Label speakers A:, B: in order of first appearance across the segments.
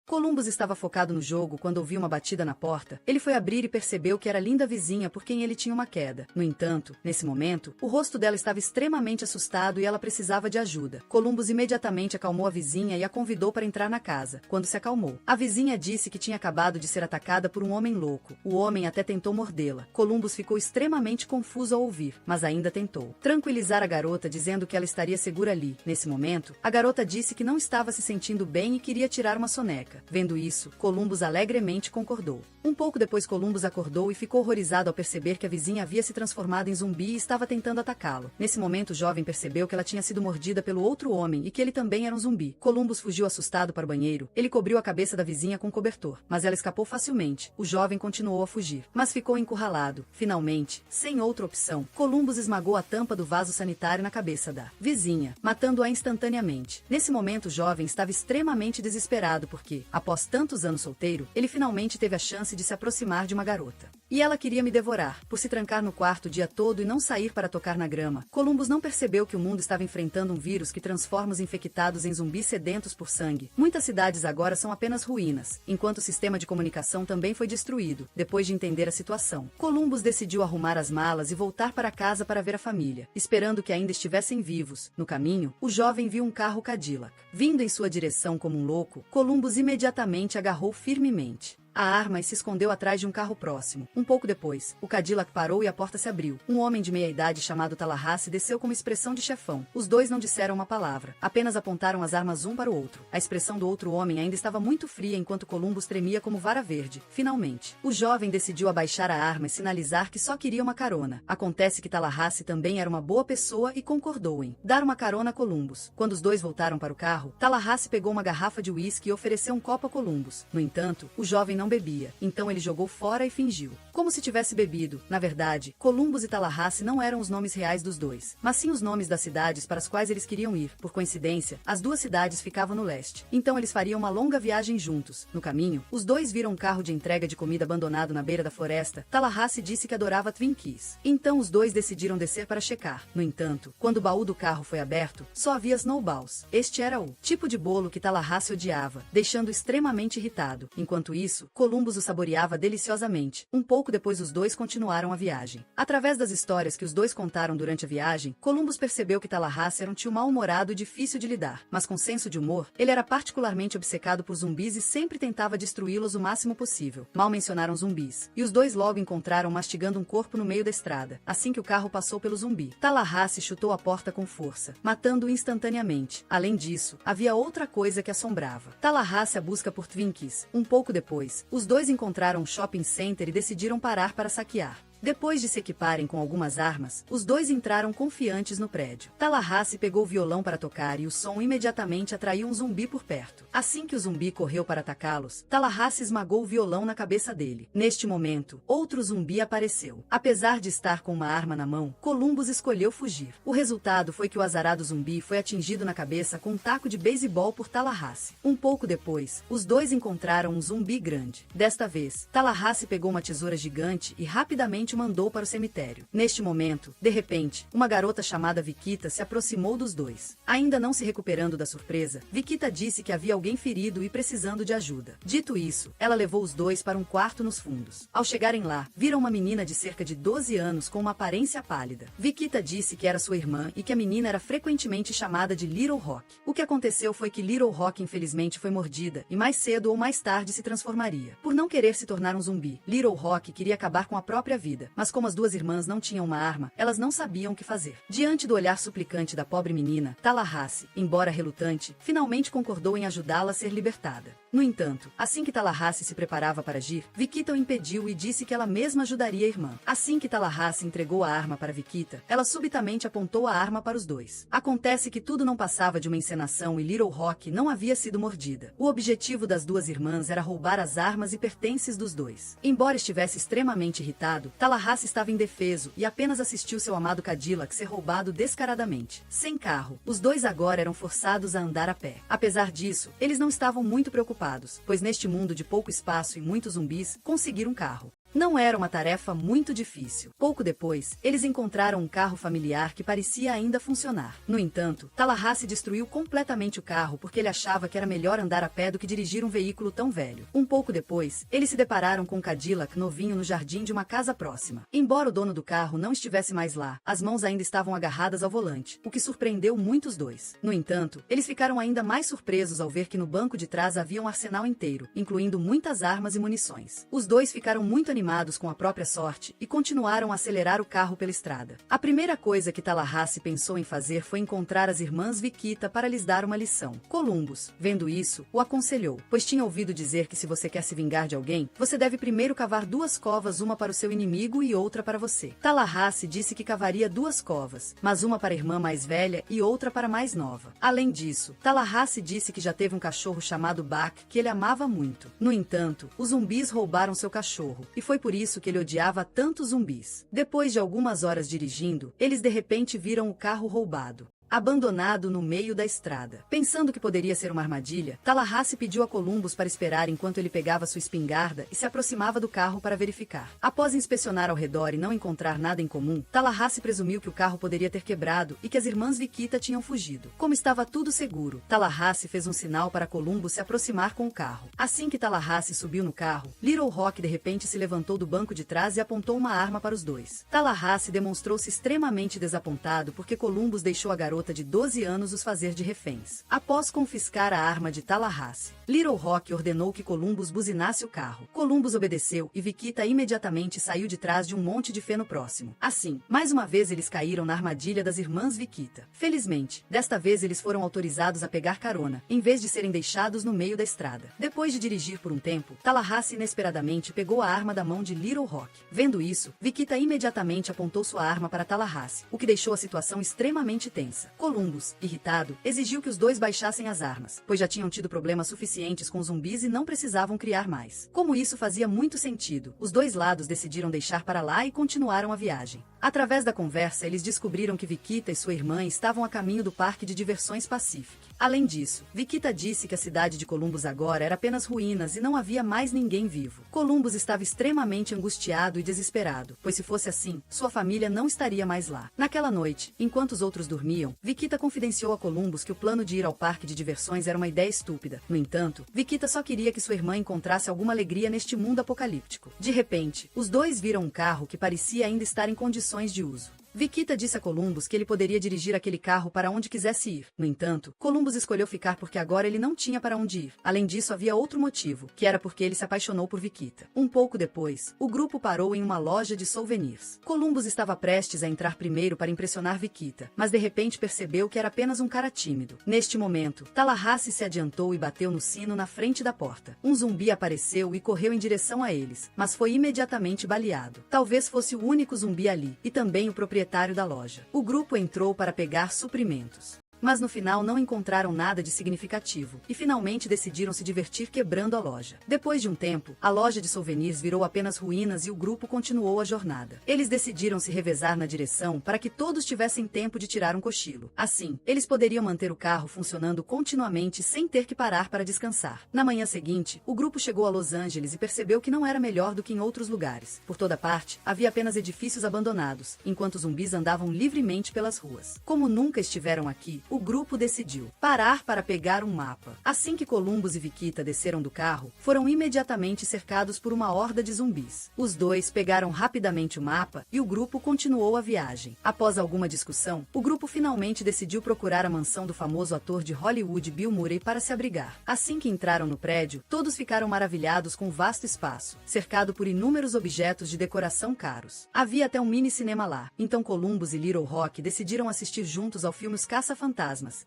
A: Columbus estava focado no jogo quando ouviu uma batida na porta. Ele foi abrir e percebeu que era a linda vizinha por quem ele tinha uma queda. No entanto, nesse momento, o rosto dela estava extremamente assustado e ela precisava de ajuda. Columbus imediatamente acalmou a vizinha e a convidou para entrar na casa. Quando se acalmou, a vizinha disse que tinha acabado de ser atacada por um homem louco. O homem até tentou mordê-la. Columbus ficou extremamente confuso ao ouvir, mas ainda tentou tranquilizar a garota dizendo que ela estaria segura ali. Nesse momento, a garota disse que não estava se sentindo bem e queria tirar uma soneca. Vendo isso, Columbus alegremente concordou. Um pouco depois Columbus acordou e ficou horrorizado ao perceber que a vizinha havia se transformado em zumbi e estava tentando atacá-lo. Nesse momento o jovem percebeu que ela tinha sido mordida pelo outro homem e que ele também era um zumbi. Columbus fugiu assustado para o banheiro. Ele cobriu a cabeça da vizinha com cobertor, mas ela escapou facilmente. O jovem continuou a fugir, mas ficou encurralado. Finalmente, sem outra opção, Columbus esmagou a tampa do vaso sanitário na cabeça da vizinha, matando-a instantaneamente. Nesse momento o jovem estava extremamente desesperado porque, após tantos anos solteiro, ele finalmente teve a chance de se aproximar de uma garota. E ela queria me devorar, por se trancar no quarto o dia todo e não sair para tocar na grama. Columbus não percebeu que o mundo estava enfrentando um vírus que transforma os infectados em zumbis sedentos por sangue. Muitas cidades agora são apenas ruínas, enquanto o sistema de comunicação também foi destruído. Depois de entender a situação, Columbus decidiu arrumar as malas e voltar para casa para ver a família, esperando que ainda estivessem vivos. No caminho, o jovem viu um carro Cadillac vindo em sua direção como um louco. Columbus imediatamente agarrou firmemente a arma e se escondeu atrás de um carro próximo. Um pouco depois, o Cadillac parou e a porta se abriu. Um homem de meia-idade chamado Tallahassee desceu com uma expressão de chefão. Os dois não disseram uma palavra, apenas apontaram as armas um para o outro. A expressão do outro homem ainda estava muito fria enquanto Columbus tremia como vara verde. Finalmente, o jovem decidiu abaixar a arma e sinalizar que só queria uma carona. Acontece que Tallahassee também era uma boa pessoa e concordou em dar uma carona a Columbus. Quando os dois voltaram para o carro, Tallahassee pegou uma garrafa de uísque e ofereceu um copo a Columbus. No entanto, o jovem não bebia, então ele jogou fora e fingiu como se tivesse bebido. Na verdade, Columbus e Tallahassee não eram os nomes reais dos dois, mas sim os nomes das cidades para as quais eles queriam ir. Por coincidência, as duas cidades ficavam no leste, então eles fariam uma longa viagem juntos. No caminho, os dois viram um carro de entrega de comida abandonado na beira da floresta. Tallahassee disse que adorava Twinkies, então os dois decidiram descer para checar. No entanto, quando o baú do carro foi aberto, só havia snowballs. Este era o tipo de bolo que Tallahassee odiava, deixando extremamente irritado. Enquanto isso, Columbus o saboreava deliciosamente. Um pouco depois os dois continuaram a viagem. Através das histórias que os dois contaram durante a viagem, Columbus percebeu que Tallahassee era um tio mal-humorado e difícil de lidar, mas com senso de humor, ele era particularmente obcecado por zumbis e sempre tentava destruí-los o máximo possível. Mal mencionaram zumbis, e os dois logo encontraram mastigando um corpo no meio da estrada. Assim que o carro passou pelo zumbi, Tallahassee chutou a porta com força, matando-o instantaneamente. Além disso, havia outra coisa que assombrava Tallahassee: a busca por Twinkies. Um pouco depois, os dois encontraram um shopping center e decidiram parar para saquear. Depois de se equiparem com algumas armas, os dois entraram confiantes no prédio. Tallahassee pegou o violão para tocar e o som imediatamente atraiu um zumbi por perto. Assim que o zumbi correu para atacá-los, Tallahassee esmagou o violão na cabeça dele. Neste momento, outro zumbi apareceu. Apesar de estar com uma arma na mão, Columbus escolheu fugir. O resultado foi que o azarado zumbi foi atingido na cabeça com um taco de beisebol por Tallahassee. Um pouco depois, os dois encontraram um zumbi grande. Desta vez, Tallahassee pegou uma tesoura gigante e rapidamente o mandou para o cemitério. Neste momento, de repente, uma garota chamada Vikita se aproximou dos dois. Ainda não se recuperando da surpresa, Vikita disse que havia alguém ferido e precisando de ajuda. Dito isso, ela levou os dois para um quarto nos fundos. Ao chegarem lá, viram uma menina de cerca de 12 anos com uma aparência pálida. Vikita disse que era sua irmã e que a menina era frequentemente chamada de Little Rock. O que aconteceu foi que Little Rock infelizmente foi mordida e mais cedo ou mais tarde se transformaria. Por não querer se tornar um zumbi, Little Rock queria acabar com a própria vida. Mas como as duas irmãs não tinham uma arma, elas não sabiam o que fazer. Diante do olhar suplicante da pobre menina, Tallahassee, embora relutante, finalmente concordou em ajudá-la a ser libertada. No entanto, assim que Tallahassee se preparava para agir, Vikita o impediu e disse que ela mesma ajudaria a irmã. Assim que Tallahassee entregou a arma para Vikita, ela subitamente apontou a arma para os dois. Acontece que tudo não passava de uma encenação e Little Rock não havia sido mordida. O objetivo das duas irmãs era roubar as armas e pertences dos dois. Embora estivesse extremamente irritado, Tallahassee estava indefeso e apenas assistiu seu amado Cadillac ser roubado descaradamente. Sem carro, os dois agora eram forçados a andar a pé. Apesar disso, eles não estavam muito preocupados, pois neste mundo de pouco espaço e muitos zumbis, conseguir um carro Não era uma tarefa muito difícil. Pouco depois, eles encontraram um carro familiar que parecia ainda funcionar. No entanto, Tallahassee destruiu completamente o carro porque ele achava que era melhor andar a pé do que dirigir um veículo tão velho. Um pouco depois, eles se depararam com um Cadillac novinho no jardim de uma casa próxima. Embora o dono do carro não estivesse mais lá, as mãos ainda estavam agarradas ao volante, o que surpreendeu muito os dois. No entanto, eles ficaram ainda mais surpresos ao ver que no banco de trás havia um arsenal inteiro, incluindo muitas armas e munições. Os dois ficaram muito animados com a própria sorte e continuaram a acelerar o carro pela estrada. A primeira coisa que Tallahassee pensou em fazer foi encontrar as irmãs Viquita para lhes dar uma lição. Columbus, vendo isso, o aconselhou, pois tinha ouvido dizer que se você quer se vingar de alguém, você deve primeiro cavar 2 covas, uma para o seu inimigo e outra para você. Tallahassee disse que cavaria 2 covas, mas uma para a irmã mais velha e outra para a mais nova. Além disso, Tallahassee disse que já teve um cachorro chamado Buck que ele amava muito. No entanto, os zumbis roubaram seu cachorro, e foi por isso que ele odiava tanto zumbis. Depois de algumas horas dirigindo, eles de repente viram o carro roubado, abandonado no meio da estrada. Pensando que poderia ser uma armadilha, Tallahassee pediu a Columbus para esperar enquanto ele pegava sua espingarda e se aproximava do carro para verificar. Após inspecionar ao redor e não encontrar nada em comum, Tallahassee presumiu que o carro poderia ter quebrado e que as irmãs Viquita tinham fugido. Como estava tudo seguro, Tallahassee fez um sinal para Columbus se aproximar com o carro. Assim que Tallahassee subiu no carro, Little Rock de repente se levantou do banco de trás e apontou uma arma para os dois. Tallahassee demonstrou-se extremamente desapontado porque Columbus deixou a garota de 12 anos os fazer de reféns. Após confiscar a arma de Tallahassee, Little Rock ordenou que Columbus buzinasse o carro. Columbus obedeceu e Viquita imediatamente saiu de trás de um monte de feno próximo. Assim, mais uma vez eles caíram na armadilha das irmãs Viquita. Felizmente, desta vez eles foram autorizados a pegar carona, em vez de serem deixados no meio da estrada. Depois de dirigir por um tempo, Tallahassee inesperadamente pegou a arma da mão de Little Rock. Vendo isso, Viquita imediatamente apontou sua arma para Tallahassee, o que deixou a situação extremamente tensa. Columbus, irritado, exigiu que os dois baixassem as armas, pois já tinham tido problemas suficientes com os zumbis e não precisavam criar mais. Como isso fazia muito sentido, os dois lados decidiram deixar para lá e continuaram a viagem. Através da conversa, eles descobriram que Viquita e sua irmã estavam a caminho do Parque de Diversões Pacific. Além disso, Viquita disse que a cidade de Columbus agora era apenas ruínas e não havia mais ninguém vivo. Columbus estava extremamente angustiado e desesperado, pois se fosse assim, sua família não estaria mais lá. Naquela noite, enquanto os outros dormiam, Viquita confidenciou a Columbus que o plano de ir ao parque de diversões era uma ideia estúpida. No entanto, Viquita só queria que sua irmã encontrasse alguma alegria neste mundo apocalíptico. De repente, os dois viram um carro que parecia ainda estar em condições de uso. Viquita disse a Columbus que ele poderia dirigir aquele carro para onde quisesse ir. No entanto, Columbus escolheu ficar porque agora ele não tinha para onde ir. Além disso, havia outro motivo, que era porque ele se apaixonou por Viquita. Um pouco depois, o grupo parou em uma loja de souvenirs. Columbus estava prestes a entrar primeiro para impressionar Viquita, mas de repente percebeu que era apenas um cara tímido. Neste momento, Tallahassee se adiantou e bateu no sino na frente da porta. Um zumbi apareceu e correu em direção a eles, mas foi imediatamente baleado. Talvez fosse o único zumbi ali, e também o proprietário da loja. O grupo entrou para pegar suprimentos, mas no final não encontraram nada de significativo, e finalmente decidiram se divertir quebrando a loja. Depois de um tempo, a loja de souvenirs virou apenas ruínas e o grupo continuou a jornada. Eles decidiram se revezar na direção para que todos tivessem tempo de tirar um cochilo. Assim, eles poderiam manter o carro funcionando continuamente sem ter que parar para descansar. Na manhã seguinte, o grupo chegou a Los Angeles e percebeu que não era melhor do que em outros lugares. Por toda parte, havia apenas edifícios abandonados, enquanto os zumbis andavam livremente pelas ruas. Como nunca estiveram aqui, o grupo decidiu parar para pegar um mapa. Assim que Columbus e Viquita desceram do carro, foram imediatamente cercados por uma horda de zumbis. Os dois pegaram rapidamente o mapa e o grupo continuou a viagem. Após alguma discussão, o grupo finalmente decidiu procurar a mansão do famoso ator de Hollywood Bill Murray para se abrigar. Assim que entraram no prédio, todos ficaram maravilhados com o vasto espaço, cercado por inúmeros objetos de decoração caros. Havia até um mini cinema lá, então Columbus e Little Rock decidiram assistir juntos ao filme Os Caça-Fantasmas,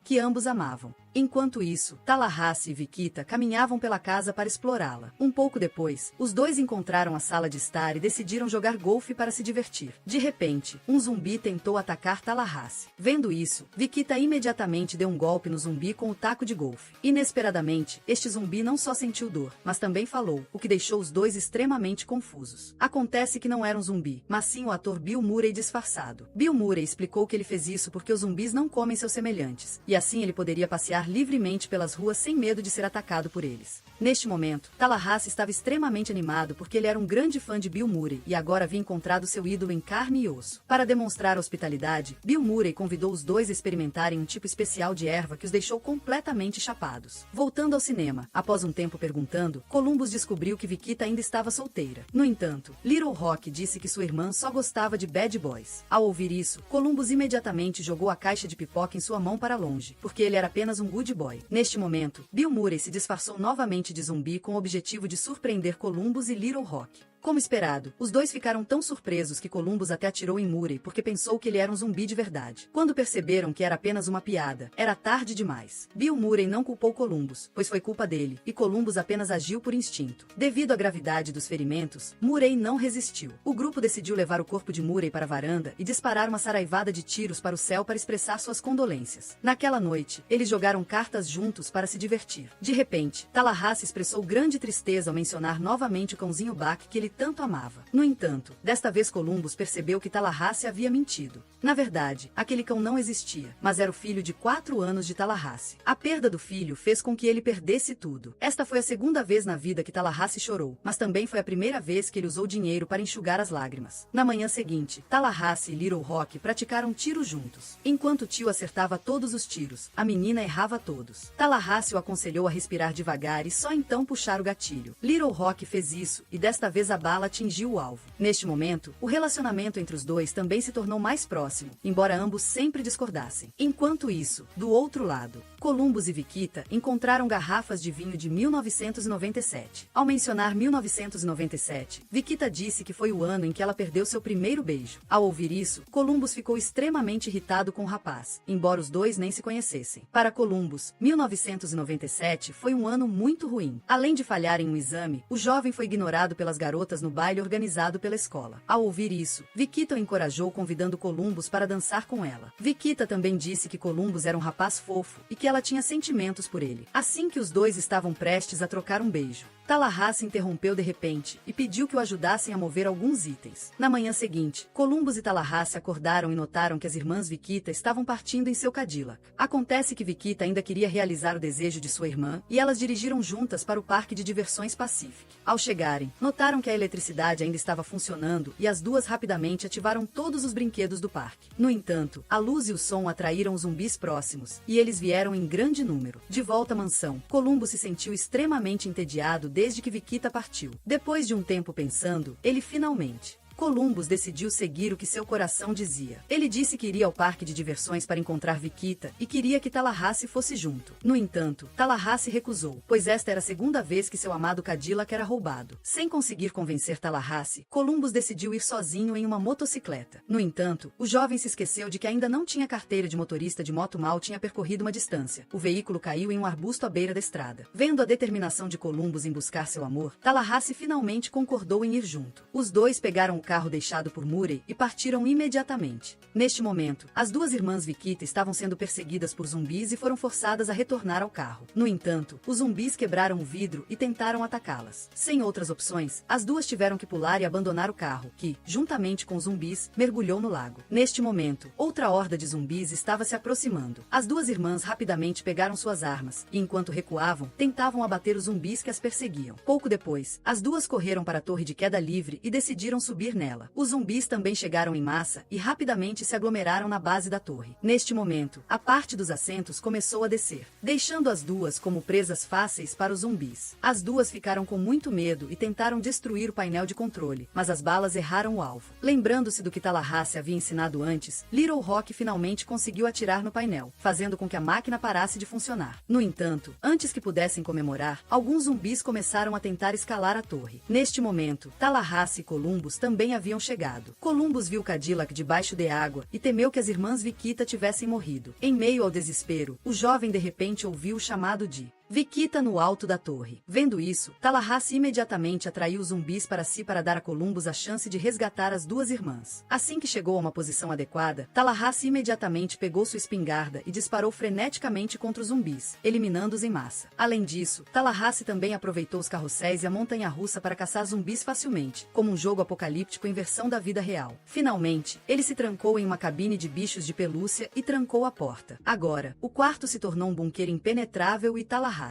A: que ambos amavam. Enquanto isso, Tallahassee e Viquita caminhavam pela casa para explorá-la. Um pouco depois, os dois encontraram a sala de estar e decidiram jogar golfe para se divertir. De repente, um zumbi tentou atacar Tallahassee. Vendo isso, Viquita imediatamente deu um golpe no zumbi com o taco de golfe. Inesperadamente, este zumbi não só sentiu dor, mas também falou, o que deixou os dois extremamente confusos. Acontece que não era um zumbi, mas sim o ator Bill Murray disfarçado. Bill Murray explicou que ele fez isso porque os zumbis não comem seus semelhantes, e assim ele poderia passear passear livremente pelas ruas sem medo de ser atacado por eles. Neste momento, Tallahassee estava extremamente animado porque ele era um grande fã de Bill Murray e agora havia encontrado seu ídolo em carne e osso. Para demonstrar hospitalidade, Bill Murray convidou os dois a experimentarem um tipo especial de erva que os deixou completamente chapados. Voltando ao cinema, após um tempo perguntando, Columbus descobriu que Viquita ainda estava solteira. No entanto, Little Rock disse que sua irmã só gostava de bad boys. Ao ouvir isso, Columbus imediatamente jogou a caixa de pipoca em sua mão para longe, porque ele era apenas um good boy. Neste momento, Bill Murray se disfarçou novamente de zumbi com o objetivo de surpreender Columbus e Little Rock. Como esperado, os dois ficaram tão surpresos que Columbus até atirou em Murray porque pensou que ele era um zumbi de verdade. Quando perceberam que era apenas uma piada, era tarde demais. Bill Murray não culpou Columbus, pois foi culpa dele, e Columbus apenas agiu por instinto. Devido à gravidade dos ferimentos, Murray não resistiu. O grupo decidiu levar o corpo de Murray para a varanda e disparar uma saraivada de tiros para o céu para expressar suas condolências. Naquela noite, eles jogaram cartas juntos para se divertir. De repente, Tallahassee expressou grande tristeza ao mencionar novamente o cãozinho Buck que ele tanto amava. No entanto, desta vez Columbus percebeu que Tallahassee havia mentido. Na verdade, aquele cão não existia, mas era o filho de 4 anos de Tallahassee. A perda do filho fez com que ele perdesse tudo. Esta foi a segunda vez na vida que Tallahassee chorou, mas também foi a primeira vez que ele usou dinheiro para enxugar as lágrimas. Na manhã seguinte, Tallahassee e Little Rock praticaram tiro juntos. Enquanto o tio acertava todos os tiros, a menina errava todos. Tallahassee o aconselhou a respirar devagar e só então puxar o gatilho. Little Rock fez isso, e desta vez a bala atingiu o alvo. Neste momento, o relacionamento entre os dois também se tornou mais próximo, embora ambos sempre discordassem. Enquanto isso, do outro lado, Columbus e Viquita encontraram garrafas de vinho de 1997. Ao mencionar 1997, Viquita disse que foi o ano em que ela perdeu seu primeiro beijo. Ao ouvir isso, Columbus ficou extremamente irritado com o rapaz, embora os dois nem se conhecessem. Para Columbus, 1997 foi um ano muito ruim. Além de falhar em um exame, o jovem foi ignorado pelas garotas no baile organizado pela escola. Ao ouvir isso, Viquita o encorajou convidando Columbus para dançar com ela. Viquita também disse que Columbus era um rapaz fofo e que ela tinha sentimentos por ele. Assim que os dois estavam prestes a trocar um beijo, Tallahassee interrompeu de repente e pediu que o ajudassem a mover alguns itens. Na manhã seguinte, Columbus e Tallahassee acordaram e notaram que as irmãs Viquita estavam partindo em seu Cadillac. Acontece que Viquita ainda queria realizar o desejo de sua irmã e elas dirigiram juntas para o parque de diversões Pacific. Ao chegarem, notaram que a eletricidade ainda estava funcionando e as duas rapidamente ativaram todos os brinquedos do parque. No entanto, a luz e o som atraíram os zumbis próximos e eles vieram em grande número. De volta à mansão, Columbus se sentiu extremamente entediado desde que Viquita partiu. Depois de um tempo pensando, ele finalmente... Columbus decidiu seguir o que seu coração dizia. Ele disse que iria ao parque de diversões para encontrar Viquita e queria que Tallahassee fosse junto. No entanto, Tallahassee recusou, pois esta era a segunda vez que seu amado Cadillac era roubado. Sem conseguir convencer Tallahassee, Columbus decidiu ir sozinho em uma motocicleta. No entanto, o jovem se esqueceu de que ainda não tinha carteira de motorista de moto mal tinha percorrido uma distância. O veículo caiu em um arbusto à beira da estrada. Vendo a determinação de Columbus em buscar seu amor, Tallahassee finalmente concordou em ir junto. Os dois pegaram o carro deixado por Murray e partiram imediatamente. Neste momento, as duas irmãs Viquita estavam sendo perseguidas por zumbis e foram forçadas a retornar ao carro. No entanto, os zumbis quebraram o vidro e tentaram atacá-las. Sem outras opções, as duas tiveram que pular e abandonar o carro, que, juntamente com os zumbis, mergulhou no lago. Neste momento, outra horda de zumbis estava se aproximando. As duas irmãs rapidamente pegaram suas armas e, enquanto recuavam, tentavam abater os zumbis que as perseguiam. Pouco depois, as duas correram para a torre de queda livre e decidiram subir nela. Os zumbis também chegaram em massa e rapidamente se aglomeraram na base da torre. Neste momento, a parte dos assentos começou a descer, deixando as duas como presas fáceis para os zumbis. As duas ficaram com muito medo e tentaram destruir o painel de controle, mas as balas erraram o alvo. Lembrando-se do que Tallahassee havia ensinado antes, Little Rock finalmente conseguiu atirar no painel, fazendo com que a máquina parasse de funcionar. No entanto, antes que pudessem comemorar, alguns zumbis começaram a tentar escalar a torre. Neste momento, Tallahassee e Columbus também haviam chegado. Columbus viu Cadillac debaixo de água e temeu que as irmãs Viquita tivessem morrido. Em meio ao desespero, o jovem de repente ouviu o chamado de Vikita no alto da torre. Vendo isso, Tallahassee imediatamente atraiu os zumbis para si para dar a Columbus a chance de resgatar as duas irmãs. Assim que chegou a uma posição adequada, Tallahassee imediatamente pegou sua espingarda e disparou freneticamente contra os zumbis, eliminando-os em massa. Além disso, Tallahassee também aproveitou os carrosséis e a montanha-russa para caçar zumbis facilmente, como um jogo apocalíptico em versão da vida real. Finalmente, ele se trancou em uma cabine de bichos de pelúcia e trancou a porta. Agora, o quarto se tornou um bunker impenetrável e Tallahassee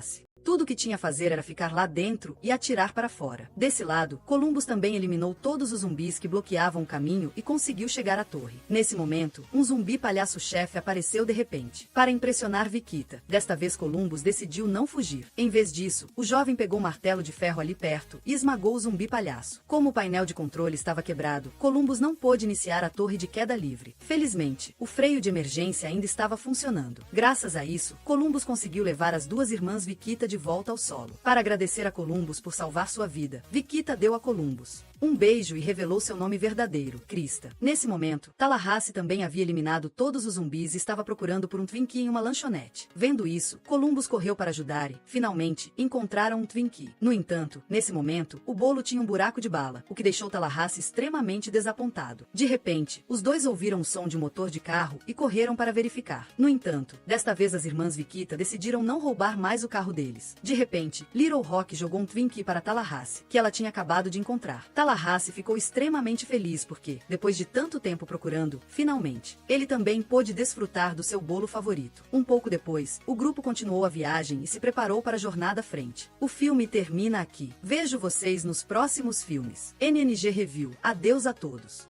A: tudo o que tinha a fazer era ficar lá dentro e atirar para fora. Desse lado, Columbus também eliminou todos os zumbis que bloqueavam o caminho e conseguiu chegar à torre. Nesse momento, um zumbi palhaço-chefe apareceu de repente, para impressionar Vikita. Desta vez Columbus decidiu não fugir. Em vez disso, o jovem pegou um martelo de ferro ali perto e esmagou o zumbi palhaço. Como o painel de controle estava quebrado, Columbus não pôde iniciar a torre de queda livre. Felizmente, o freio de emergência ainda estava funcionando. Graças a isso, Columbus conseguiu levar as duas irmãs Vikita de volta ao solo. Para agradecer a Columbus por salvar sua vida, Vikita deu a Columbus um beijo e revelou seu nome verdadeiro, Krista. Nesse momento, Tallahassee também havia eliminado todos os zumbis e estava procurando por um Twinkie em uma lanchonete. Vendo isso, Columbus correu para ajudar e, finalmente, encontraram um Twinkie. No entanto, nesse momento, o bolo tinha um buraco de bala, o que deixou Tallahassee extremamente desapontado. De repente, os dois ouviram o som de um motor de carro e correram para verificar. No entanto, desta vez as irmãs Vikita decidiram não roubar mais o carro deles. De repente, Little Rock jogou um Twinkie para Tallahassee, que ela tinha acabado de encontrar. Tallahassee ficou extremamente feliz porque, depois de tanto tempo procurando, finalmente, ele também pôde desfrutar do seu bolo favorito. Um pouco depois, o grupo continuou a viagem e se preparou para a jornada à frente. O filme termina aqui. Vejo vocês nos próximos filmes. NNG Review. Adeus a todos.